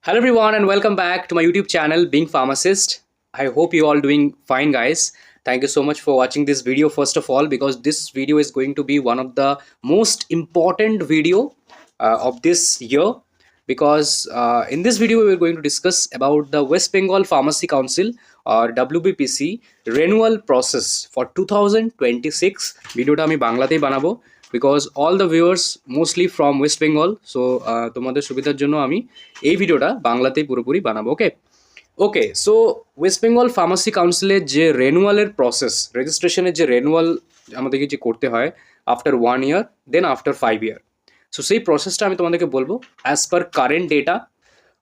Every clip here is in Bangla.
Hello everyone and welcome back to my YouTube channel Being Pharmacist. I hope you all doing fine guys. Thank you so much for watching this video first of all because this video is going to be one of the most important video of this year because in this video we are going to discuss about the West Bengal Pharmacy Council or WBPC renewal process for 2026. ভিডিওটা আমি বাংলাতেই বানাবো because all the viewers mostly from West Bengal so তোমাদের সুবিধার জন্য আমি এই ভিডিওটা বাংলাতেই পুরোপুরি বানাবো okay so West Bengal pharmacy কাউন্সিলের যে রেনুয়ালের প্রসেস রেজিস্ট্রেশনের যে রেনুয়াল আমাদেরকে যে করতে হয় আফটার 1 ইয়ার দেন আফটার 5 ইয়ার সো সেই প্রসেসটা আমি তোমাদেরকে বলবো as per current data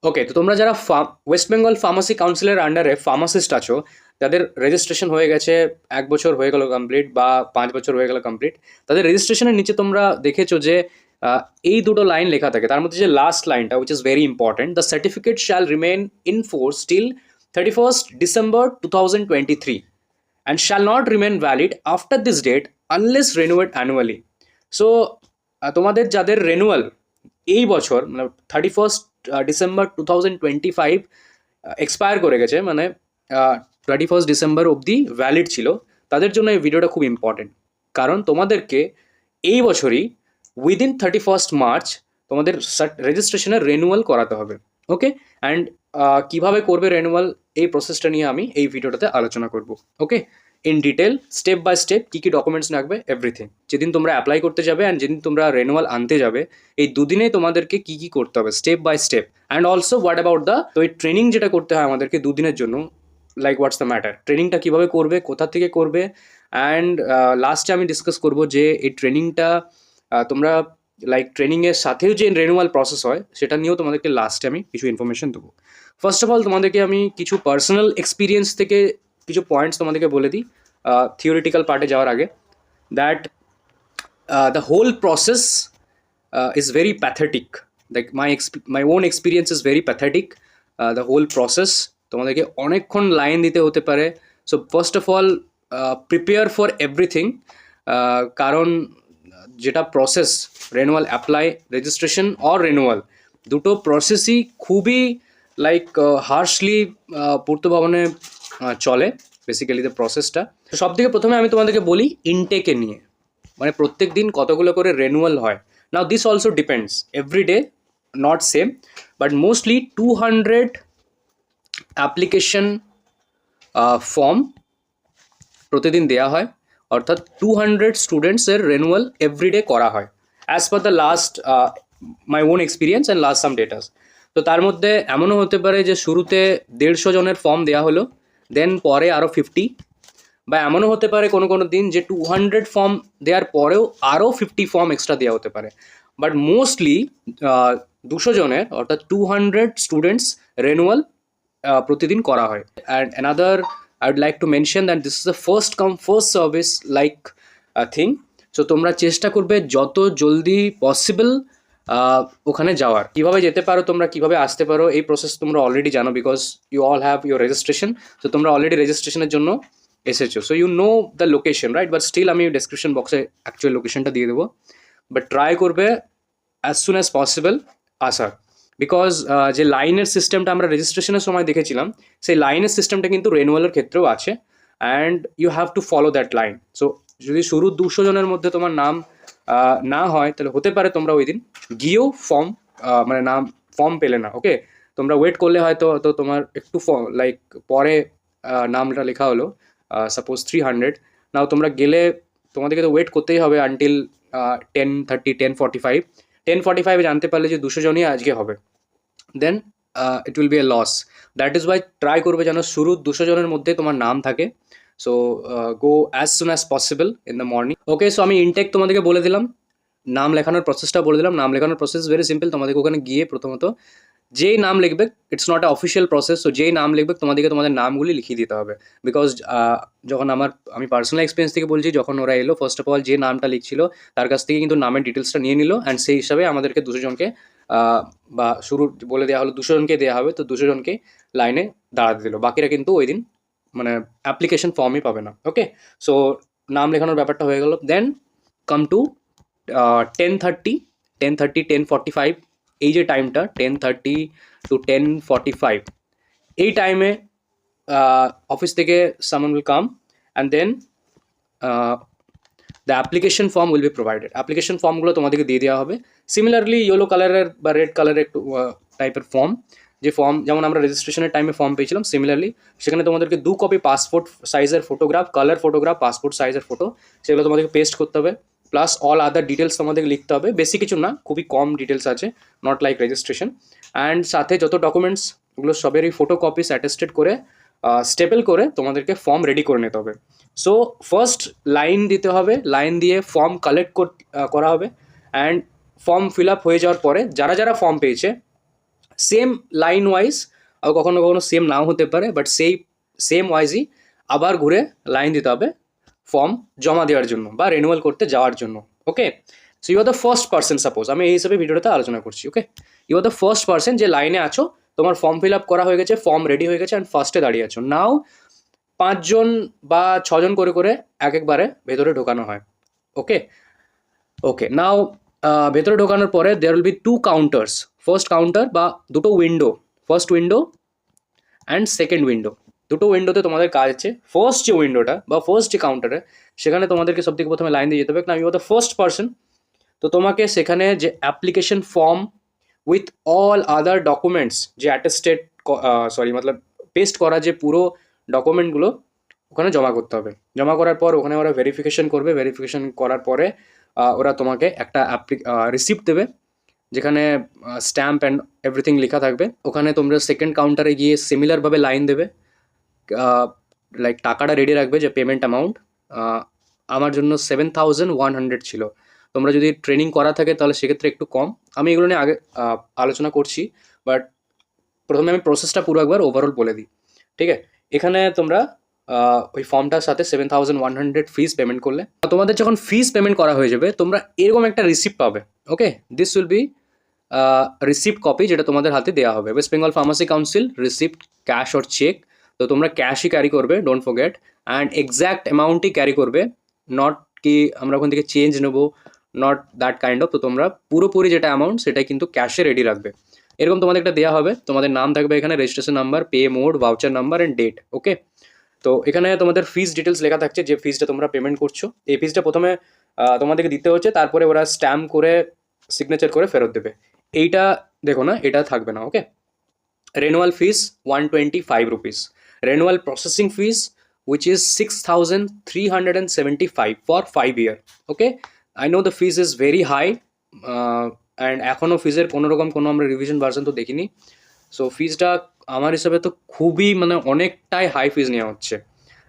okay তো তোমরা যারা ওয়েস্ট বেঙ্গল ফার্মাসি কাউন্সিলের আন্ডারে ফার্মাসিস্ট আছো যাদের রেজিস্ট্রেশন হয়ে গেছে 1 বছর হয়ে গেল কমপ্লিট বা 5 বছর হয়ে গেল কমপ্লিট তাদের রেজিস্ট্রেশনের নিচে তোমরা দেখেছো যে এই দুটো লাইন লেখা থাকে তার মধ্যে যে লাস্ট লাইনটা which is very important the certificate shall remain in force till 31st December 2023 and shall not remain valid after this date unless renewed annually. So তোমাদের যাদের রেনুয়াল এই বছর মানে 31st December 2025 এক্সপায়ার করে গেছে মানে 31st December অবধি ভ্যালিড ছিল তাদের জন্য এই ভিডিওটা খুব ইম্পর্টেন্ট কারণ তোমাদেরকে এই বছরই উইদিন 31st March তোমাদের রেজিস্ট্রেশনের রেনুয়াল করাতে হবে ওকে অ্যান্ড কীভাবে করবে রেনুয়াল এই প্রসেসটা নিয়ে আমি এই ভিডিওটাতে আলোচনা করব okay in detail step by step কী কী ডকুমেন্টস লাগবে এভরিথিং যেদিন তোমরা অ্যাপ্লাই করতে যাবে অ্যান্ড যেদিন তোমরা রেনুয়াল আনতে যাবে এই দুদিনে তোমাদেরকে কী কী করতে হবে step by step and also what about the তো এই ট্রেনিং যেটা করতে হয় আমাদেরকে দুদিনের জন্য লাইক হোয়াটস দ্য ম্যাটার ট্রেনিংটা কীভাবে করবে কোথা থেকে করবে অ্যান্ড লাস্টে আমি ডিসকাস করবো যে এই ট্রেনিংটা তোমরা লাইক ট্রেনিংয়ের সাথেও যে রেনুয়াল প্রসেস হয় সেটা নিয়েও তোমাদেরকে লাস্টে আমি কিছু ইনফরমেশন দেবো ফার্স্ট অফ অল তোমাদেরকে আমি কিছু পার্সোনাল এক্সপিরিয়েন্স থেকে কিছু পয়েন্টস তোমাদেরকে বলে দিই থিওরিটিক্যাল পার্টে যাওয়ার আগে that the whole process is very pathetic like my own experience is very pathetic the whole process তোমাদেরকে অনেকক্ষণ লাইন দিতে হতে পারে so first of all prepare for everything কারণ যেটা process renewal apply registration or renewal দুটো প্রসেসই খুবই লাইক হার্শলি পূর্ত ভবনে চলে বেসিক্যালি দ্য প্রসেসটা সব থেকে প্রথমে আমি তোমাদেরকে বলি ইনটেকে নিয়ে মানে প্রত্যেক দিন কতগুলো করে রেনুয়াল হয় now this also depends every day not same but mostly 200 application form প্রতিদিন দেওয়া হয় অর্থাৎ 200 স্টুডেন্টসের রেনুয়াল এভরিডে করা হয় as per the last my own experience and last some datas তো তার মধ্যে এমনও হতে পারে যে শুরুতে 150 জনের ফর্ম দেওয়া হলো দেন পরে আরও 50 বা এমনও হতে পারে কোনো দিন যে 200 ফর্ম দেওয়ার পরেও আরও 50 ফর্ম এক্সট্রা দেওয়া হতে পারে বাট মোস্টলি 200 জনের অর্থাৎ 200 স্টুডেন্টস রেনুয়াল প্রতিদিন করা হয় and another I would like to mention that this is a first come first service like thing so তোমরা চেষ্টা করবে যত জলদি পসিবল ওখানে যাওয়ার কীভাবে যেতে পারো তোমরা কীভাবে আসতে পারো এই প্রসেস তোমরা অলরেডি জানো because you all have your registration so তোমরা অলরেডি রেজিস্ট্রেশনের জন্য এসেছো so you know the location right but still আমি ডেসক্রিপশন বক্সে অ্যাকচুয়াল লোকেশনটা দিয়ে দেবো বাট ট্রাই করবে অ্যাজ সুন অ্যাজ পসিবল আসার বিকজ যে লাইনের সিস্টেমটা আমরা রেজিস্ট্রেশনের সময় দেখেছিলাম সেই লাইনের সিস্টেমটা কিন্তু রেনুয়ালের ক্ষেত্রেও আছে and you have to follow that line so যদি শুরু 200 জনের মধ্যে তোমার নাম না হয় তাহলে হতে পারে তোমরা ওই দিন গিয়েও মানে নাম ফর্ম পেলে না ওকে তোমরা ওয়েট করলে হয়তো তো তোমার একটু লাইক পরে নামটা লেখা হলো সাপোজ 300 নাও তোমরা গেলে তোমাদেরকে তো ওয়েট করতেই হবে আনটিল 10:30 10:45 জানতে পারলে যে 200 জনই আজকে হবে then it will be a loss that is why try করবে যেন শুরু 200 জনের মধ্যে তোমার নাম থাকে so go as soon as possible in the morning okay so আমি ইনটেক তোমাদেরকে বলে দিলাম নাম লেখানোর প্রসেসটা বলে দিলাম নাম লেখানোর প্রসেস ভেরি সিম্পল তোমাদেরকে ওখানে গিয়ে প্রথমত যেই নাম লিখবে it's not a official process so যেই নাম লিখবে তোমাদেরকে তোমাদের নামগুলি লিখিয়ে দিতে হবে বিকজ যখন আমি পার্সোনাল এক্সপিরিয়েন্স থেকে বলছি যখন ওরা এলো ফার্স্ট অফ অল যে নামটা লিখছিল তার কাছ থেকে কিন্তু নামের ডিটেলসটা নিয়ে নিল অ্যান্ড সেই হিসাবে আমাদেরকে 200 জনকে বা শুরু বলে দেওয়া হলো 200 জনকে দেওয়া হবে তো 200 জনকে লাইনে দাঁড়াতে দিল বাকিরা কিন্তু ওই দিন মানে অ্যাপ্লিকেশন ফর্মই পাবে না ওকে সো নাম লেখানোর ব্যাপারটা হয়ে গেল দেন কাম টু 10:30 10:45 এই যে টাইমটা 10:30 to 10:45, এই টাইমে অফিস থেকে someone will come and then the application form will be provided. Application ফর্মগুলো তোমাদেরকে দিয়ে দেওয়া হবে। সিমিলারলি ইয়েলো কালারের বা রেড কালারের একটু টাইপের ফর্ম, যে ফর্ম যেমন আমরা রেজিস্ট্রেশনের টাইমে ফর্ম পেয়েছিলাম, সিমিলারলি সেখানে তোমাদেরকে 2 কপি পাসপোর্ট সাইজের ফটোগ্রাফ, কালার ফটোগ্রাফ, পাসপোর্ট সাইজের ফটো, সেগুলো তোমাদেরকে পেস্ট করতে হবে। প্লাস অল আদার ডিটেলস তোমাদেরকে লিখতে হবে, বেশি কিছু না, খুবই কম ডিটেলস আছে, নট লাইক রেজিস্ট্রেশন। অ্যান্ড সাথে যত ডকুমেন্টস, ওগুলো সবেরই ফটো কপিস অ্যাটেস্টেড করে স্টেপল করে তোমাদেরকে ফর্ম রেডি করে নিতে হবে। সো ফার্স্ট লাইন দিতে হবে, লাইন দিয়ে ফর্ম কালেক্ট করা হবে। অ্যান্ড ফর্ম ফিল আপ হয়ে যাওয়ার পরে যারা যারা ফর্ম পেয়েছে সেম লাইন ওয়াইজ, আর কখনো কখনো সেম নাও হতে পারে, বাট সেম ওয়াইজই আবার ঘুরে লাইন দিতে হবে ফর্ম জমা দেওয়ার জন্য বা রিনিউয়াল করতে যাওয়ার জন্য। Okay, so you are the first person, suppose আমি এই হিসাবে ভিডিওটাতে আলোচনা করছি। Okay, you are the first person যে লাইনে আছো, তোমার ফর্ম ফিল আপ করা হয়ে গেছে, ফর্ম রেডি হয়ে গেছে, অ্যান্ড ফার্স্টে দাঁড়িয়ে আছো। নাও 5 জন বা 6 জন করে করে একবারে ভেতরে ঢোকানো হয়। ওকে ওকে, নাও ভেতরে ঢোকানোর পরে there will be 2 counters, first counter বা দুটো window, first window and second window. দুটো উইন্ডোতে তোমাদের কাজ আছে। ফার্স্ট যে উইন্ডোটা বা ফার্স্ট যে কাউন্টারে, সেখানে তোমাদেরকে সব থেকে প্রথমে লাইন দিয়ে যেতে হবে, কারণ you are the first person. তো তোমাকে সেখানে যে application form with all other documents, যে অ্যাটেস্টেড মতলব পেস্ট করা যে পুরো ডকুমেন্টগুলো ওখানে জমা করতে হবে। জমা করার পর ওখানে ওরা ভেরিফিকেশন করবে, ভেরিফিকেশন করার পরে ওরা তোমাকে একটা রিসিপ্ট দেবে, যেখানে স্ট্যাম্প অ্যান্ড এভরিথিং লেখা থাকবে। ওখানে তোমরা সেকেন্ড কাউন্টারে গিয়ে সিমিলারভাবে লাইন দেবে, লাইক টাকাটা রেডি রাখবে, যে পেমেন্ট অ্যামাউন্ট আমার জন্য 7,100 ছিল। তোমরা যদি ট্রেনিং করা থাকে তাহলে সেক্ষেত্রে একটু কম। আমি এগুলো নিয়ে আগে আলোচনা করছি, বাট প্রথমে আমি প্রসেসটা পুরো একবার ওভারঅল বলে দিই। ঠিক আছে, এখানে তোমরা ওই ফর্মটার সাথে 7,100 ফিস পেমেন্ট করলে, তোমাদের যখন ফিস পেমেন্ট করা হয়ে যাবে, তোমরা এরকম একটা রিসিপ্ট পাবে। Okay, this will be receipt copy, যেটা তোমাদের হাতে দেওয়া হবে। West Bengal pharmacy council receipt, cash or cheque. তো তোমরা ক্যাশই ক্যারি করবে, ডোন্ট ফরগেট, অ্যান্ড এক্স্যাক্ট অ্যামাউন্টই ক্যারি করবে, নট কি আমরা ওখান থেকে চেঞ্জ নেবো, নট দ্যাট কাইন্ড অফ। তো তোমরা পুরোপুরি যেটা অ্যামাউন্ট সেটাই কিন্তু ক্যাশে রেডি রাখবে। এরকম তোমাদের একটা দেওয়া হবে, তোমাদের নাম থাকবে এখানে, registration number, pay mode, voucher number and date. Okay, তো এখানে তোমাদের ফিস ডিটেলস লেখা থাকছে, যে ফিসটা তোমরা পেমেন্ট করছো। এই ফিসটা প্রথমে তোমাদেরকে দিতে হচ্ছে, তারপরে ওরা স্ট্যাম্প করে সিগনেচার করে ফেরত দেবে। এইটা দেখো না, এটা থাকবে না। ওকে, renewal fees 125 rupees, renewal processing fees which is 6,375 for 5 year. Okay, I know the fees is very high, and এখনো ফিজের কোনো রকম কোনো আমরা রিভিশন ভার্সন তো দেখিনি। সো ফিজটা আমার হিসাবে তো খুবই মানে অনেকটাই হাই ফিজ নেওয়া হচ্ছে,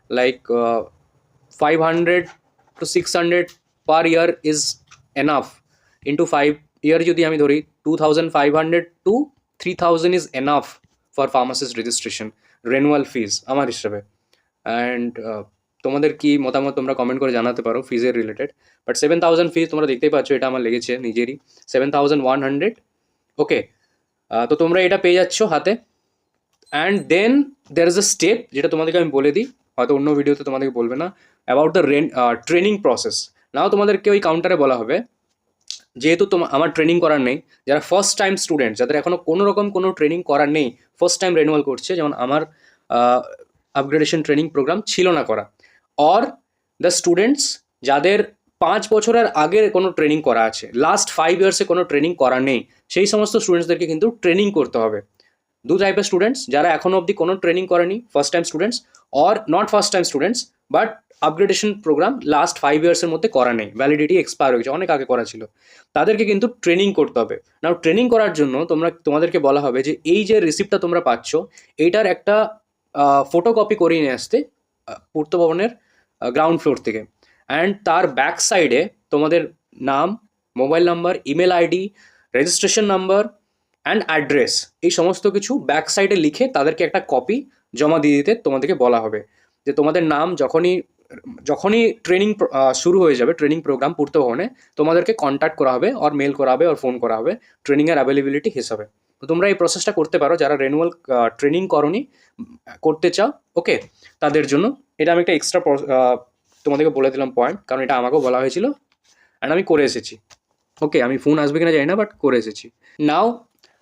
like 500 to 600 per year is enough. Into 5 ইয়ার যদি আমি ধরি, 2,500 to 3,000 is enough for pharmacist registration renewal fees আমার হিসাবে। অ্যান্ড তোমাদের কি মতামত তোমরা কমেন্ট করে জানাতে পারো ফিজের রিলেটেড। বাট 7,000 ফিজ তোমরা দেখতেই পাচ্ছ, এটা আমার লেগেছে নিজেরই 7,100। ওকে, তো তোমরা এটা পেয়ে যাচ্ছ হাতে। And then there is a step, যেটা তোমাদেরকে আমি বলে দিই, হয়তো অন্য ভিডিওতে তোমাদেরকে বলবে না, অ্যাবাউট দ্য ট্রেনিং প্রসেস। নাও তোমাদেরকে ওই কাউন্টারে বলা হবে, যেহেতু আমার ট্রেনিং করার নেই, যারা ফার্স্ট টাইম স্টুডেন্ট, যাদের এখনও কোনো রকম কোনো ট্রেনিং করার নেই, ফার্স্ট টাইম রেনুয়াল করছে, যেমন আমার আপগ্রেডেশন ট্রেনিং প্রোগ্রাম ছিল না করা, অর দ্য স্টুডেন্টস যাদের 5 বছরের আগের কোনো ট্রেনিং করা আছে, লাস্ট 5 ইয়ার্সে কোনো ট্রেনিং করা নেই, সেই সমস্ত স্টুডেন্টসদেরকে কিন্তু ট্রেনিং করতে হবে। দু টাইপের স্টুডেন্টস, যারা এখনও অবধি কোনো ট্রেনিং করেনি, first time students, or not first time students, but upgradation program last 5 ইয়ার্সের মধ্যে করা নেই, ভ্যালিডিটি এক্সপায়ার হয়ে গেছে, অনেক আগে করা ছিল, তাদেরকে কিন্তু ট্রেনিং করতে হবে। নাও ট্রেনিং করার জন্য তোমাদেরকে বলা হবে যে এই যে রিসিপ্টটা তোমরা পাচ্ছ, এইটার একটা ফটোকপি করিয়ে নিয়ে আসতে পূর্ত ভবনের গ্রাউন্ড ফ্লোর থেকে। অ্যান্ড তার ব্যাক সাইডে তোমাদের নাম, mobile number, email ID, registration number and address, এই সমস্ত কিছু ব্যাক সাইডে লিখে তাদেরকে একটা কপি জমা দিয়ে দিতে তোমাদেরকে বলা হবে। যে তোমাদের নাম যখনই ট্রেনিং শুরু হয়ে যাবে, ট্রেনিং প্রোগ্রাম পূর্ত ভবনে, তোমাদেরকে কন্ট্যাক্ট করা হবে, আর মেল করা হবে, আর ফোন করা হবে ট্রেনিংয়ের অ্যাভেলেবিলিটি হিসাবে। তো তোমরা এই প্রসেসটা করতে পারো, যারা রেনুয়াল ট্রেনিং করনি, করতে চাও, ওকে, তাদের জন্য এটা আমি একটা এক্সট্রা তোমাদেরকে বলে দিলাম পয়েন্ট, কারণ এটা আমাকেও বলা হয়েছিল অ্যান্ড আমি করে এসেছি। ওকে, আমি ফোন আসবে কিনা জানি না, বাট করে এসেছি। নাও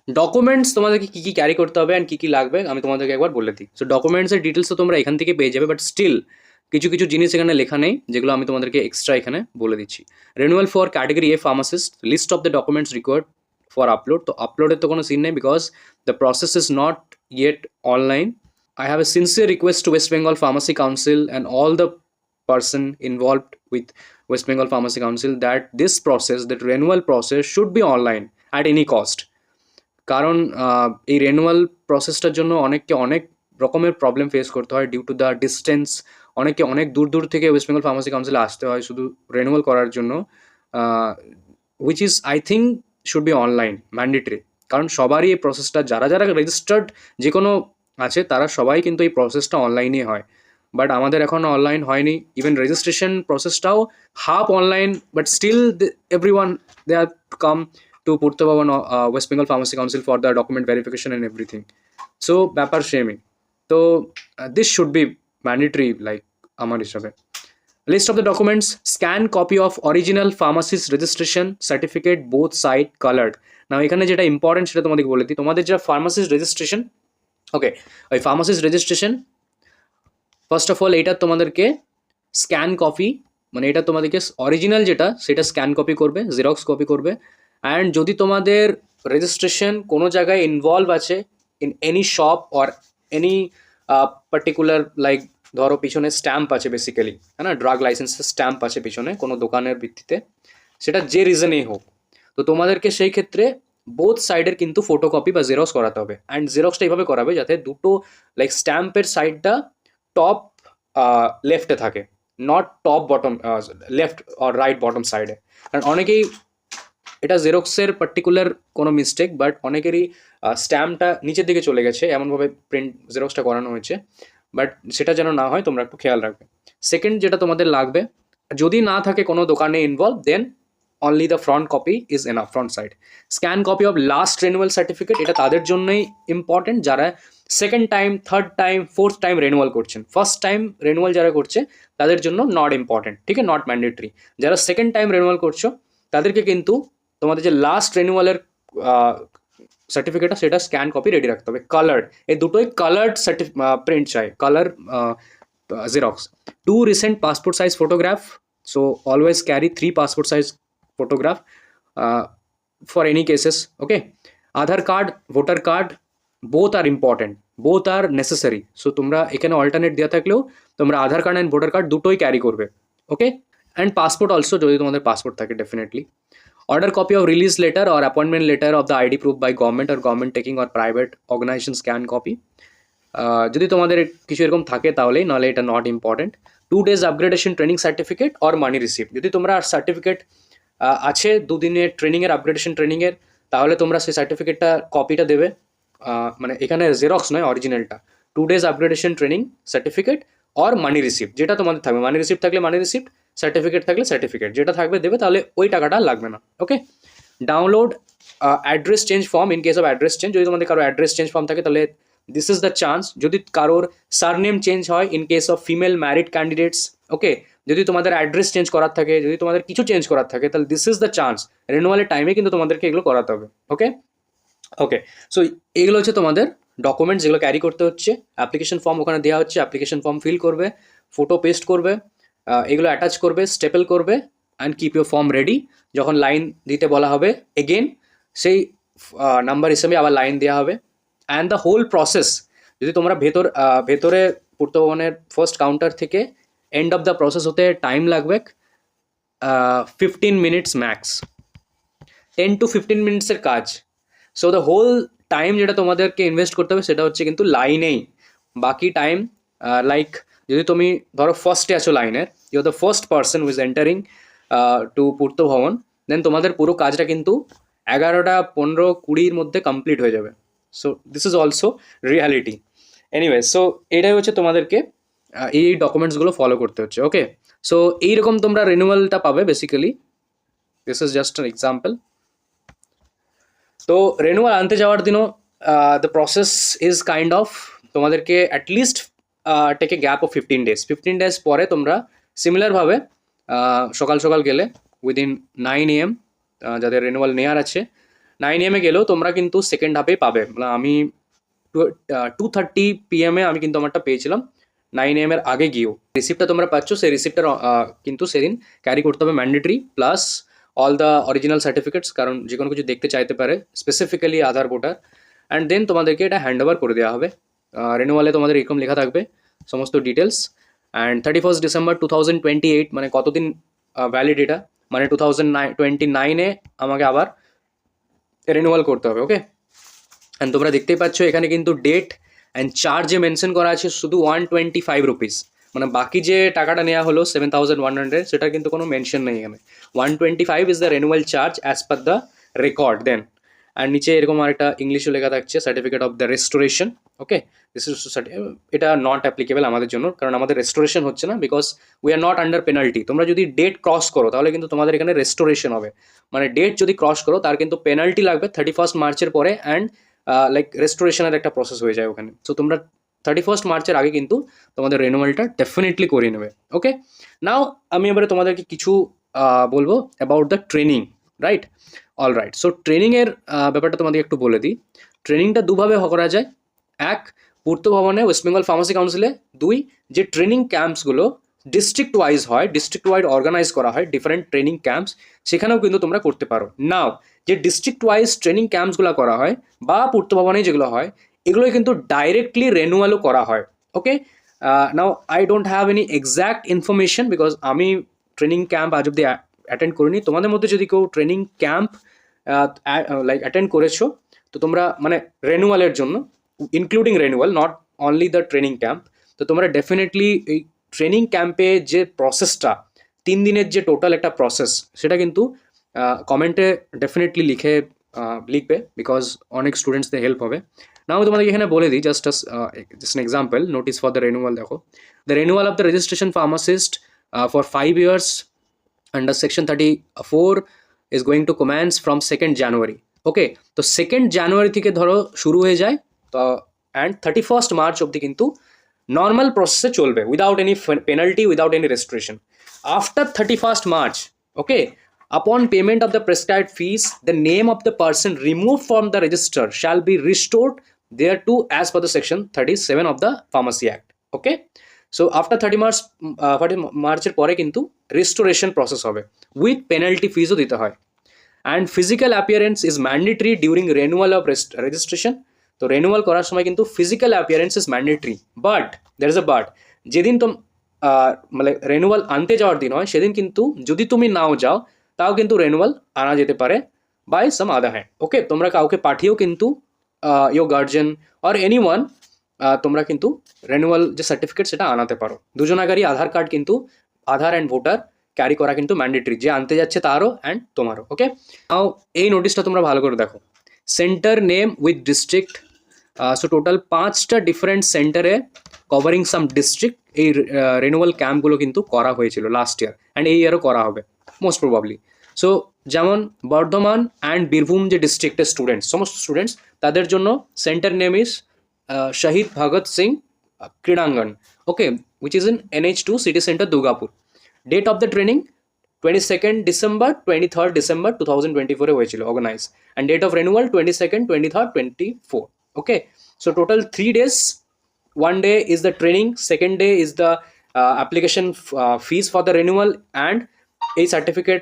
ডকুমেন্টস তোমাদেরকে কী কী ক্যারি করতে হবে অ্যান্ড কী কী লাগবে আমি তোমাদেরকে একবার বলে দিই। সো ডকুমেন্টসের ডিটেলস তো তোমরা এখান থেকে পেয়ে যাবে, বাট স্টিল কিছু কিছু জিনিস এখানে লেখা নেই, যেগুলো আমি তোমাদেরকে এক্সট্রা এখানে বলে দিচ্ছি। Renewal for category A pharmacist, list of the documents required for upload. তো আপলোডের তো কোনো সিন নেই, because the process is not yet online. I have a sincere request to West Bengal Pharmacy Council and all the person involved with West Bengal Pharmacy Council that this process, that renewal process should be online at any cost. কারণ এই রেনুয়াল প্রসেসটার জন্য অনেককে অনেক রকমের প্রবলেম ফেস করতে হয় ডিউ টু দ্য ডিস্টেন্স। অনেককে অনেক দূর দূর থেকে ওয়েস্ট বেঙ্গল ফার্মাসি কাউন্সিলে আসতে হয় শুধু রেনুয়াল করার জন্য, which is I think should be online mandatory. কারণ সবারই এই প্রসেসটা, যারা যারা রেজিস্টার্ড যে কোনো আছে তারা সবাই কিন্তু এই প্রসেসটা অনলাইনে হয়, বাট আমাদের এখনও অনলাইন হয়নি। ইভেন রেজিস্ট্রেশন প্রসেসটাও half online, but still every one they are come to Purta Bhavan, West Bengal Pharmacy Council for the document verification and everything. So ব্যাপার সেমই। তো this should be mandatory, like আমার হিসাবে। List of the documents: scan copy of original pharmacist registration certificate, both side colored. Now এখানে যেটা ইম্পর্টেন্ট সেটা তোমাদেরকে বলে দিই। তোমাদের যেটা ফার্মাসিস্ট রেজিস্ট্রেশন, ওকে, ওই pharmacist registration first of all এইটা তোমাদেরকে স্ক্যান কপি, মানে এটা তোমাদেরকে অরিজিনাল যেটা সেটা স্ক্যান কপি করবে, জেরক্স কপি করবে। অ্যান্ড যদি তোমাদের রেজিস্ট্রেশন কোনো জায়গায় ইনভলভ আছে in any shop or any particular, like ধরো পিছনে স্ট্যাম্প আছে বেসিক্যালি, হ্যাঁ না, ড্রাগ লাইসেন্সের স্ট্যাম্প আছে পিছনে কোনো দোকানের ভিত্তিতে, সেটা যে রিজনেই হোক, তো তোমাদেরকে সেই ক্ষেত্রে বোথ সাইডের কিন্তু ফটোকপি বা জেরক্স করাতে হবে। অ্যান্ড জেরক্সটা এইভাবে করাবে যাতে দুটো, লাইক স্ট্যাম্পের সাইডটা টপ লেফটে থাকে, not top bottom, left or right bottom সাইডে। কারণ অনেকেই, এটা জেরক্সের পার্টিকুলার কোনো মিস্টেক, বাট অনেকেরই স্ট্যাম্পটা নিচের দিকে চলে গেছে, এমনভাবে প্রিন্ট জেরক্সটা করানো হয়েছে, বাট সেটা যেন না হয় তোমরা একটু খেয়াল রাখবে। সেকেন্ড যেটা তোমাদের লাগবে, যদি না থাকে কোনো দোকানে involve, then only the front copy is enough, front side. Scan copy of last renewal certificate, এটা তাদের জন্যই ইম্পর্টেন্ট যারা second time, third time, fourth time renewal করছেন। ফার্স্ট টাইম রেনুয়াল যারা করছে তাদের জন্য নট ইম্পর্টেন্ট, ঠিক আছে, নট ম্যান্ডেটরি। যারা সেকেন্ড টাইম রেনুয়াল করছো তাদেরকে কিন্তু তোমাদের যে লাস্ট রেনুয়ালের সার্টিফিকেটটা সেটা স্ক্যান কপি রেডি রাখতে হবে, কালার্ড, এই দুটোই কালার্ড প্রিন্ট চাই, colour xerox. 2 recent passport size photograph, so always carry 3 passport size photograph for any cases, okay. Aadhaar card, voter card, both are important, both are necessary. So তোমরা এখানে অল্টারনেট দেওয়া থাকলেও তোমরা Aadhaar card and voter card দুটোই ক্যারি করবে, ওকে। অ্যান্ড পাসপোর্ট অলসো, যদি তোমাদের পাসপোর্ট থাকে definitely. Order copy of release letter or appointment letter of the ID proof by government or government taking or private organization scan copy. যদি তোমাদের কিছু এরকম থাকে তাহলেই, নাহলে এটা not important. 2 days upgradation training certificate or money receipt, যদি তোমরা সার্টিফিকেট আছে 2 দিনের ট্রেনিংয়ের, আপগ্রেডেশন ট্রেনিংয়ের, তাহলে তোমরা সেই সার্টিফিকেটটা কপিটা দেবে, মানে এখানে জেরক্স নয়, অরিজিনালটা। 2 days upgradation training certificate or money receipt, যেটা তোমাদের থাকবে, মানি রিসিপ্ট থাকলে মানি রিসিপ্ট, সার্টিফিকেট থাকলে সার্টিফিকেট, যেটা থাকবে দেবে, তাহলে ওই টাকাটা লাগবে না, okay. Download address change form in case of address change, যদি তোমাদের কারো অ্যাড্রেস চেঞ্জ ফর্ম থাকে তাহলে দিস ইজ দ্য চান্স। যদি কারোর সারনেম চেঞ্জ হয় in case of female married candidates, okay, যদি তোমাদের অ্যাড্রেস চেঞ্জ করার থাকে, যদি তোমাদের কিছু চেঞ্জ করার থাকে, তাহলে দিস ইজ দ্য চান্স, রেনুয়ালের টাইমে কিন্তু তোমাদেরকে এগুলো করাতে হবে, ওকে। ওকে, সো এগুলো হচ্ছে তোমাদের ডকুমেন্টস যেগুলো ক্যারি করতে হচ্ছে। অ্যাপ্লিকেশন ফর্ম ওখানে দেওয়া হচ্ছে, অ্যাপ্লিকেশন ফর্ম ফিল করবে, ফটো পেস্ট করবে, এগুলো অ্যাটাচ করবে, স্টেপল করবে, and keep your form ready. যখন লাইন দিতে বলা হবে এগেন, সেই নাম্বার হিসেবে আবার লাইন দেওয়া হবে। অ্যান্ড দ্য হোল প্রসেস, যদি তোমরা ভেতরে পূর্ত ভবনের ফার্স্ট কাউন্টার থেকে এন্ড অফ দ্য প্রসেস হতে টাইম লাগবে 15 মিনিটস ম্যাক্স, 10 to 15 মিনিটসের কাজ। সো দ্য হোল টাইম যেটা তোমাদেরকে ইনভেস্ট করতে হবে সেটা হচ্ছে কিন্তু লাইনেই। বাকি টাইম, লাইক যদি তুমি ধরো ফার্স্টে আছো লাইনের, you are the first person was entering to Purta Bhavan, দেন তোমাদের পুরো কাজটা কিন্তু 11টা 15 20-র মধ্যে কমপ্লিট হয়ে যাবে। So this is also reality. Anyway, so এটাই হচ্ছে তোমাদেরকে এই ডকুমেন্টসগুলো ফলো করতে হচ্ছে, ওকে। সো এইরকম তোমরা রিনিউয়ালটা পাবে basically, this is just an example. তো রেনুয়াল আনতে যাওয়ার দিনও the process is kind of, তোমাদেরকে at least take a gap of 15 days। 15 days পরে তোমরা সিমিলারভাবে সকাল সকাল গেলে উইদিন 9 AM যাদের রেনুয়াল নেওয়ার আছে 9 AM গেলেও তোমরা কিন্তু সেকেন্ড হাফে পাবে। মানে আমি 2:30 PM আমি কিন্তু আমারটা পেয়েছিলাম 9 AM আগে গিয়েও। রিসিপ্টটা তোমরা পাচ্ছ, সেই রিসিপ্টটা কিন্তু সেদিন ক্যারি করতে হবে mandatory, plus all the original certificates, কারণ যে কোনো কিছু দেখতে চাইতে পারে, specifically Aadhaar voter. And then তোমাদেরকে এটা হ্যান্ড ওভার করে দেওয়া হবে। রেনুয়ালে তোমাদের এরকম লেখা থাকবে সমস্ত ডিটেলস। অ্যান্ড 31 ডিসেম্বর 2028, মানে কতদিন ভ্যালিড এটা, মানে 2029 আমাকে আবার রেনুয়াল করতে হবে। ওকে, অ্যান্ড তোমরা দেখতেই পাচ্ছ এখানে কিন্তু ডেট অ্যান্ড চার্জে মেনশন করা আছে শুধু 125 রুপিস, মানে বাকি যে টাকাটা নেওয়া হলো 7100, সেটা কিন্তু কোনো মেনশন নেই এখানে। 125 is the renewal charge as per the record. Then আর নিচে এরকম আরেকটা ইংলিশে লেখা থাকছে certificate of the restoration. Okay, this is এটা নট অ্যাপ্লিকেবল আমাদের জন্য, কারণ আমাদের রেস্টোরেশন হচ্ছে না, because we are not under penalty. তোমরা যদি ডেট ক্রস করো তাহলে কিন্তু তোমাদের এখানে রেস্টোরেশন হবে, মানে ডেট যদি ক্রস করো তার কিন্তু পেনাল্টি লাগবে 31 মার্চের পরে, অ্যান্ড লাইক রেস্টোরেশনের একটা প্রসেস হয়ে যায় ওখানে। সো তোমরা 31 মার্চের আগে কিন্তু তোমাদের রেনুয়ালটা ডেফিনেটলি করে নেবে। ওকে, নাও আমি এবারে তোমাদেরকে কিছু বলবো about the training, right? All right, so ট্রেনিংয়ের ব্যাপারটা তোমাদেরকে একটু বলে দিই। ট্রেনিংটা দুভাবে করা যায়, এক পূর্ত ভবনে ওয়েস্ট বেঙ্গল ফার্মাসি কাউন্সিলে, দুই যে ট্রেনিং ক্যাম্পসগুলো ডিস্ট্রিক্ট ওয়াইজ হয়, ডিস্ট্রিক্ট ওয়াইড অর্গানাইজ করা হয় ডিফারেন্ট ট্রেনিং ক্যাম্পস, সেখানেও কিন্তু তোমরা করতে পারো। নাও যে ডিস্ট্রিক্ট ওয়াইজ ট্রেনিং ক্যাম্পসগুলো করা হয় বা পূর্ত ভবনে যেগুলো হয়, এগুলোই কিন্তু ডাইরেক্টলি রেনুয়ালও করা হয়। Okay, now I don't have any exact information, because আমি ট্রেনিং ক্যাম্প আজ অব্দি অ্যাটেন্ড করিনি। তোমাদের মধ্যে যদি কেউ ট্রেনিং ক্যাম্প লাইক অ্যাটেন্ড করেছো, তো তোমরা মানে রেনুয়ালের জন্য, including renewal, not only the training camp, তো তোমরা ডেফিনেটলি এই ট্রেনিং ক্যাম্পে যে প্রসেসটা 3 দিনের যে টোটাল একটা প্রসেস, সেটা কিন্তু কমেন্টে ডেফিনেটলি লিখবে, বিকজ অনেক স্টুডেন্টসদের হেল্প হবে। না আমি তোমাদেরকে এখানে বলে দিই just an example, notice for the renewal. দেখো, the renewal of the registration pharmacist for 5 years under section 34 is going to commence from 2nd January. ওকে, তো 2nd January থেকে ধরো শুরু হয়ে যায়, তো অ্যান্ড 31st March অবধি কিন্তু নর্মাল প্রসেসে চলবে, without any penalty, without any restriction. After 31st March, okay, upon payment of the prescribed fees, the name of the person removed from the register shall be restored thereto as per the section 37 of the Pharmacy Act. Okay, so after 30 মার্চের পরে কিন্তু রিস্টোরেশন প্রসেস হবে, উইথ পেনাল্টি ফিজও দিতে হয়। And physical appearance is mandatory during renewal of registration. তো রেনুয়াল করার সময় কিন্তু physical appearance is mandatory, but there is a but, যেদিন মানে রেনুয়াল আনতে যাওয়ার দিন হয় সেদিন কিন্তু যদি তুমি নাও যাও তাও কিন্তু রেনুয়াল আনা যেতে পারে বাই সাম আদার হ্যান্ড। ওকে, তোমরা কাউকে পাঠিয়েও কিন্তু your guardian or any one, তোমরা কিন্তু রেনুয়াল যে সার্টিফিকেট সেটা আনাতে পারো। দুজনাকারই আধার কার্ড কিন্তু, আধার অ্যান্ড ভোটার ক্যারি করা কিন্তু ম্যান্ডেটরি, যে আনতে যাচ্ছে তারও অ্যান্ড তোমারও। ওকে, নাও এই নোটিশটা তোমরা ভালো করে দেখো, centre name with district. So total 5টা ডিফারেন্ট সেন্টারে কভারিং সাম ডিস্ট্রিক্ট এই রেনুয়াল ক্যাম্পগুলো কিন্তু করা হয়েছিল লাস্ট ইয়ার, অ্যান্ড এই ইয়ারও করা হবে মোস্ট প্রবাবলি। সো যেমন বর্ধমান অ্যান্ড বীরভূম যে ডিস্ট্রিক্টের স্টুডেন্টস, সমস্ত স্টুডেন্টস, তাদের জন্য center name is Shahid Bhagat Singh ক্রীড়াঙ্গন, okay, which is in NH2 City Center, Durgapur. Date of the training 22nd December 23rd December 2024 হয়েছিল organized, and date of renewal 22nd 23rd 24. Okay, so total 3 days. One day is the training, second day is the application fees for the renewal, and এই সার্টিফিকেট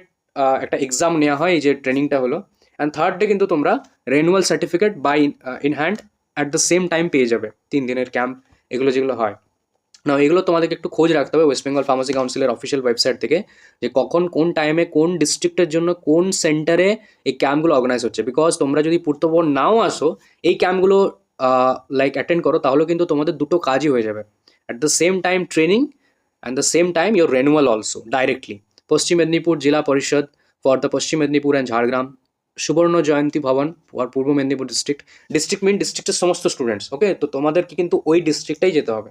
একটা এক্সাম নেওয়া হয় এই যে ট্রেনিংটা হলো, অ্যান্ড থার্ড ডে কিন্তু তোমরা renewal certificate by in hand at the same time পেয়ে যাবে। 3 দিনের ক্যাম্প এগুলো যেগুলো হয় না, এগুলো তোমাদেরকে একটু খোঁজ রাখতে হবে ওয়েস্ট বেঙ্গল ফার্মাসি কাউন্সিলের অফিসিয়াল ওয়েবসাইট থেকে, যে কখন কোন টাইমে কোন ডিস্ট্রিক্টের জন্য কোন সেন্টারে এই ক্যাম্পগুলো অর্গানাইজ হচ্ছে। বিকজ তোমরা যদি পূর্তভবন নাও আসো, এই ক্যাম্পগুলো লাইক অ্যাটেন্ড করো, তাহলে কিন্তু তোমাদের দুটো কাজই হয়ে যাবে, at the same time training and the same time your renewal also directly. পশ্চিম মেদিনীপুর জেলা পরিষদ for the Paschim Medinipur and Jhargram, সুবর্ণ জয়ন্তী ভবন ফর পূর্ব মেদিনীপুর ডিস্ট্রিক্ট মিন ডিস্ট্রিক্টের সমস্ত স্টুডেন্টস। ওকে, তো তোমাদেরকে কিন্তু ওই ডিস্ট্রিক্টটাই যেতে হবে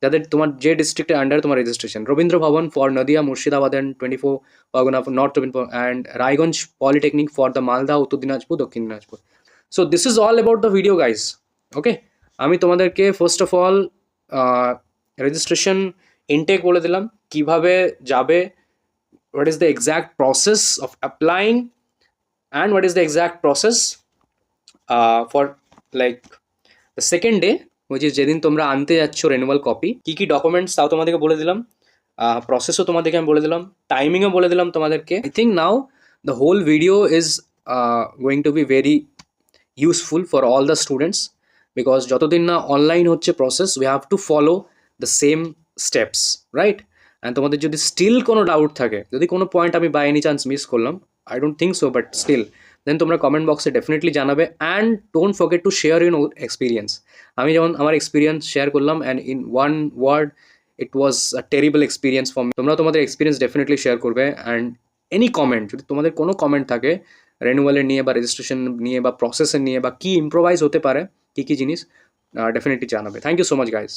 যাদের তোমার যে ডিস্ট্রিক্টের আন্ডারে তোমার registration. Rabindra Bhavan for Nadia Murshidabad and 24 Pargana north and Raiganj polytechnic for the Malda Uttar Dinajpur Dakshin Dinajpur. So this is all about the video guys. Okay, আমি তোমাদেরকে first of all registration intake বলে দিলাম, কিভাবে যাবে, what is the exact process of applying and what is the exact process for like the second day, which is যেদিন তোমরা আনতে যাচ্ছ রেনুয়াল কপি, কি কি ডকুমেন্টস তাও তোমাদেরকে বলে দিলাম, প্রসেসও তোমাদেরকে আমি বলে দিলাম, টাইমিংও বলে দিলাম তোমাদেরকে। I think now the whole video is going to be very useful for all the students, because যতদিন না অনলাইন হচ্ছে process, we have to follow the same steps, right? And তোমাদের যদি স্টিল কোনো ডাউট থাকে, যদি কোনো পয়েন্ট আমি বাই এনি চান্স মিস করলাম, I don't think so, but still, then তোমরা কমেন্ট বক্সে ডেফিনেটলি জানাবে। And don't forget to share your experience. আমি যেমন আমার এক্সপিরিয়েন্স শেয়ার করলাম, and in one word, it was a terrible experience for me. তোমরা তোমাদের এক্সপিরিয়েন্স ডেফিনেটলি শেয়ার করবে। অ্যান্ড এনি কমেন্ট, যদি তোমাদের কোনো কমেন্ট থাকে রেনুয়ালের নিয়ে বা রেজিস্ট্রেশন নিয়ে বা প্রসেসের নিয়ে বা কী ইম্প্রোভাইজ হতে পারে, কী কী জিনিস, ডেফিনেটলি জানাবে। Thank you so much guys.